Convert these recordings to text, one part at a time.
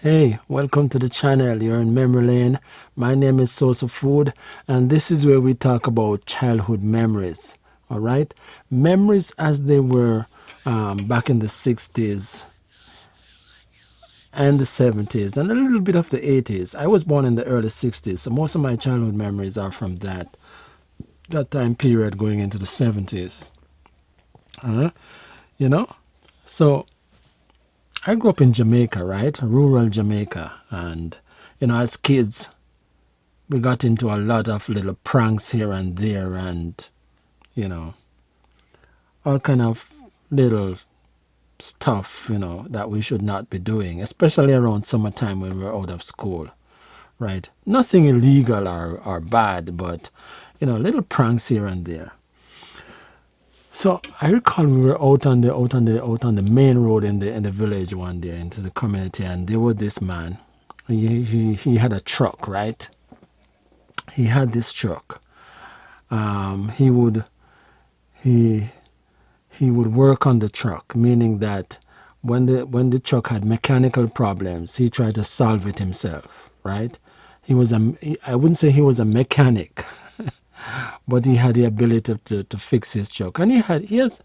Hey, welcome to the channel. You're in memory lane. My name is Source of Food, and this is where we talk about childhood memories. All right, memories as they were back in the 60s and the 70s and a little bit of the 80s. I was born in the early 60s, so most of my childhood memories are from that time period going into the 70s. Uh, you know, so I grew up in Jamaica, right? Rural Jamaica, and as kids we got into a lot of little pranks here and there, and you know all kind of little stuff that we should not be doing, especially around summertime when we're out of school, right? Nothing illegal or bad, but little pranks here and there. So I recall we were out on the main road in the village one day into the community, and there was this man. He had a truck, right? He had this truck. He would he he would work on the truck, meaning that when the truck had mechanical problems, he tried to solve it himself, right? I wouldn't say he was a mechanic, but he had the ability to fix his truck, and he has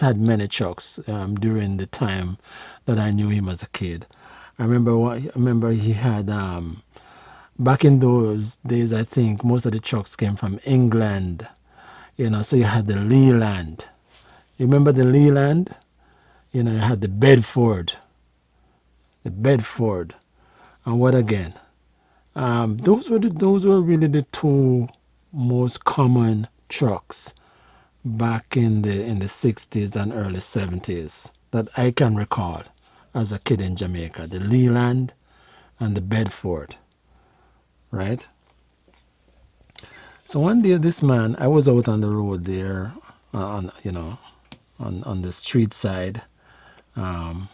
had many trucks during the time that I knew him as a kid. I remember he had back in those days. I think most of the trucks came from England. So you had the Leland. You remember the Leland? You had the Bedford, and what again? Those were really the two most common trucks back in the 60s and early 70s that I can recall as a kid in Jamaica. The Leland and the Bedford, right? So one day, this man, I was out on the road there, on the street side, um,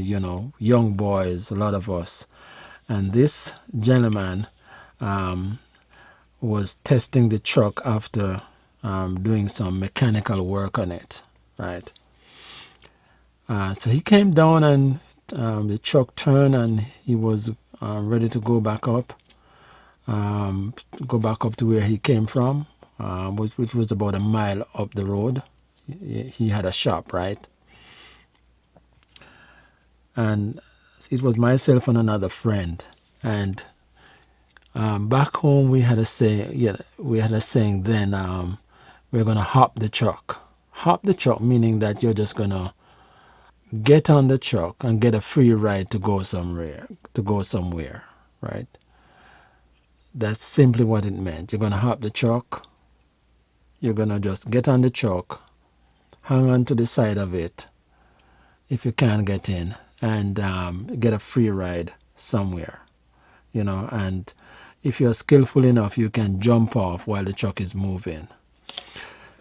young boys, a lot of us. And this gentleman um, was testing the truck after doing some mechanical work on it, right? So he came down, and the truck turned, and he was ready to go back up to where he came from, which was about a mile up the road. He had a shop, right? And it was myself and another friend. And back home, we had a say. Yeah, we had a saying then. We're gonna hop the truck. Hop the truck, meaning that you're just gonna get on the truck and get a free ride to go somewhere. Right? That's simply what it meant. You're gonna hop the truck. You're gonna just get on the truck, hang on to the side of it if you can't get in, and get a free ride somewhere. And if you're skillful enough, you can jump off while the truck is moving.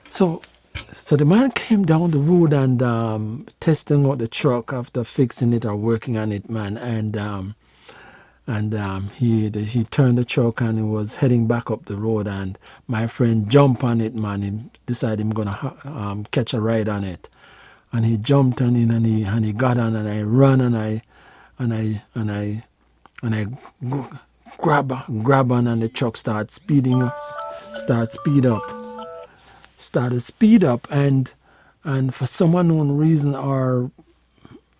So, so the man came down the road and testing out the truck after fixing it or working on it, man. And he turned the truck and he was heading back up the road. And my friend jumped on it, man. He decided I'm gonna catch a ride on it, and he jumped on it, and he got on, and I ran, and I grab on, and the truck started speed up, and for some unknown reason, or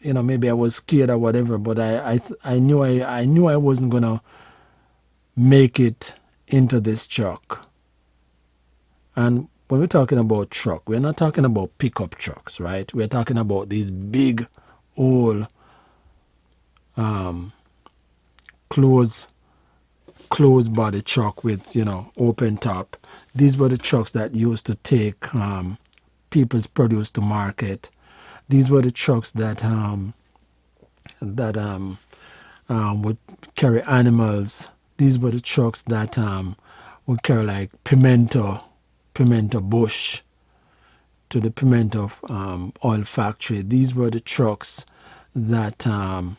maybe I was scared or whatever, but I knew I wasn't gonna make it into this truck. And when we're talking about truck, we're not talking about pickup trucks, right? We're talking about these big old um, closed closed body truck with open top. These were the trucks that used to take people's produce to market. These were the trucks that would carry animals. These were the trucks that would carry like pimento bush to the pimento oil factory. These were the trucks that um,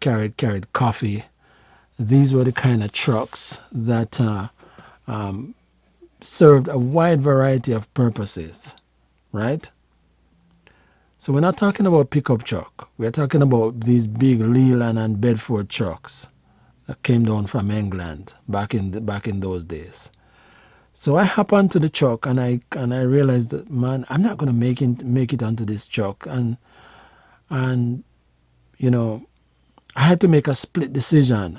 carried coffee. These were the kind of trucks that served a wide variety of purposes, right? So we're not talking about pickup truck. We're talking about these big Leland and Bedford trucks that came down from England back in those days. So I hop onto the truck and I realized that, man, I'm not gonna make it onto this truck, and you know I had to make a split decision.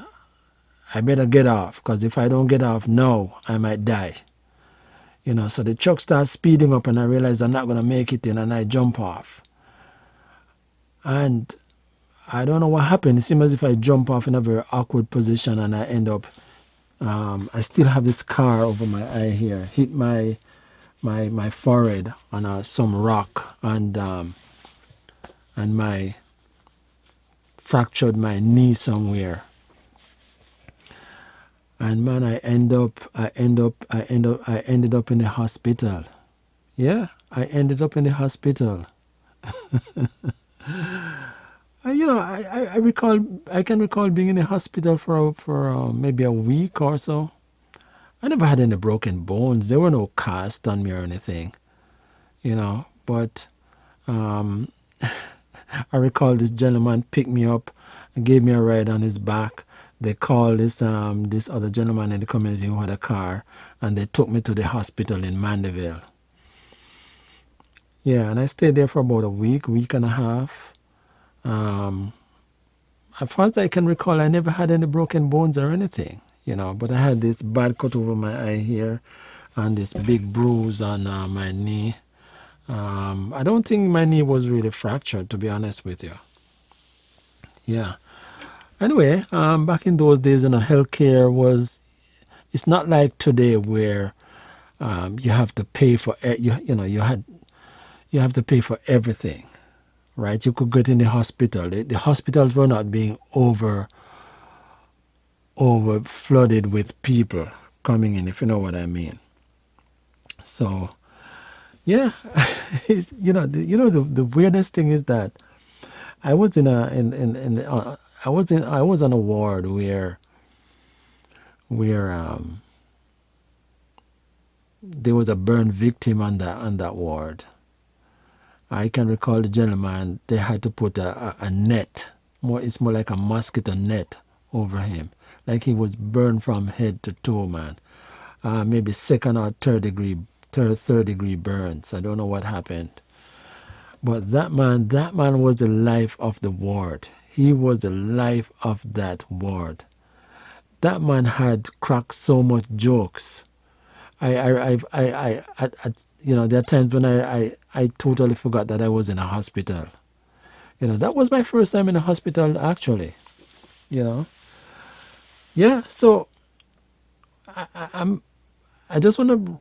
I better get off, because if I don't get off now, I might die. So the truck starts speeding up, and I realize I'm not gonna make it in, and I jump off. And I don't know what happened. It seems as if I jump off in a very awkward position, and I end up. I still have this scar over my eye here. Hit my forehead on some rock, and my fractured my knee somewhere. And man, I ended up in the hospital. Yeah, I ended up in the hospital. I can recall being in the hospital for maybe a week or so. I never had any broken bones. There were no casts on me or anything, But um, I recall this gentleman picked me up and gave me a ride on his back. They called this other gentleman in the community who had a car, and they took me to the hospital in Mandeville. Yeah, and I stayed there for about a week and a half. Um, as far as I can recall, I never had any broken bones or anything, But I had this bad cut over my eye here, and this big bruise on my knee. I don't think my knee was really fractured, to be honest with you. Yeah. Anyway, back in those days, healthcare it's not like today where you have to pay for you have to pay for everything, right? You could get in the hospital. The hospitals were not being over flooded with people coming in, if you know what I mean. So yeah, the weirdest thing is that I was I was on a ward where there was a burn victim on that ward. I can recall the gentleman, they had to put a net, it's more like a mosquito net over him, like he was burned from head to toe, man. Maybe second or third degree burns. I don't know what happened. But that man was the life of the ward. He was the life of that ward. That man had cracked so much jokes. There are times when I totally forgot that I was in a hospital. That was my first time in a hospital, actually. Yeah. So I just want to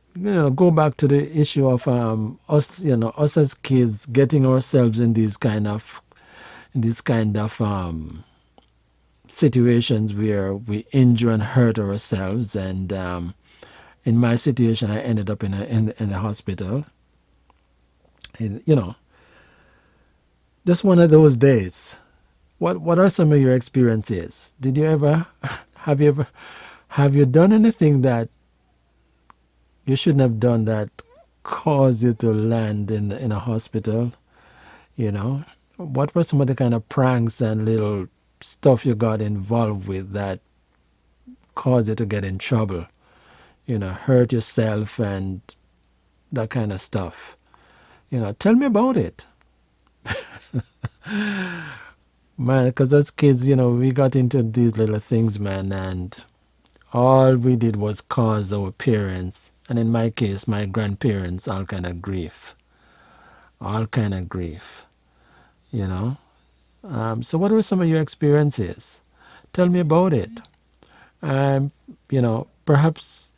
go back to the issue of us as kids getting ourselves in these kind of situations where we injure and hurt ourselves. And in my situation, I ended up in the hospital. And, just one of those days. What are some of your experiences? Did you ever have you done anything that you shouldn't have done that caused you to land in a hospital? What were some of the kind of pranks and little stuff you got involved with that caused you to get in trouble? Hurt yourself and that kind of stuff. Tell me about it. Man, because as kids, we got into these little things, man, and all we did was cause our parents, and in my case, my grandparents, all kind of grief. All kind of grief, So what were some of your experiences? Tell me about it. Perhaps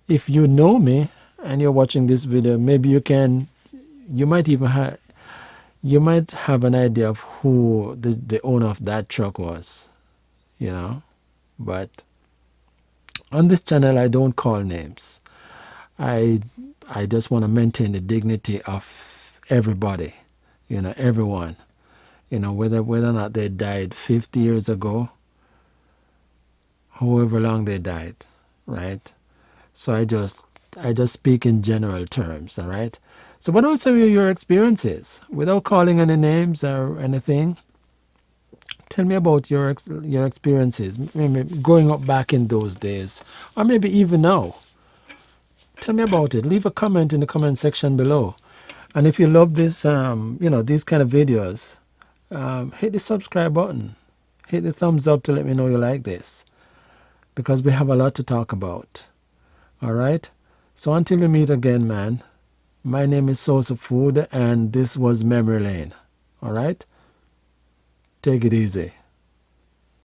if you know me and you're watching this video, maybe you might have an idea of who the owner of that truck was, But on this channel, I don't call names. I just want to maintain the dignity of everybody, everyone, whether or not they died 50 years ago, however long they died, right? So I just speak in general terms, all right? So why don't you share your experiences without calling any names or anything? Tell me about your experiences, maybe growing up back in those days, or maybe even now. Tell me about it. Leave a comment in the comment section below. And if you love this, these kind of videos, hit the subscribe button. Hit the thumbs up to let me know you like this, because we have a lot to talk about. All right. So until we meet again, man. My name is Source of Food, and this was Memory Lane. All right. Take it easy.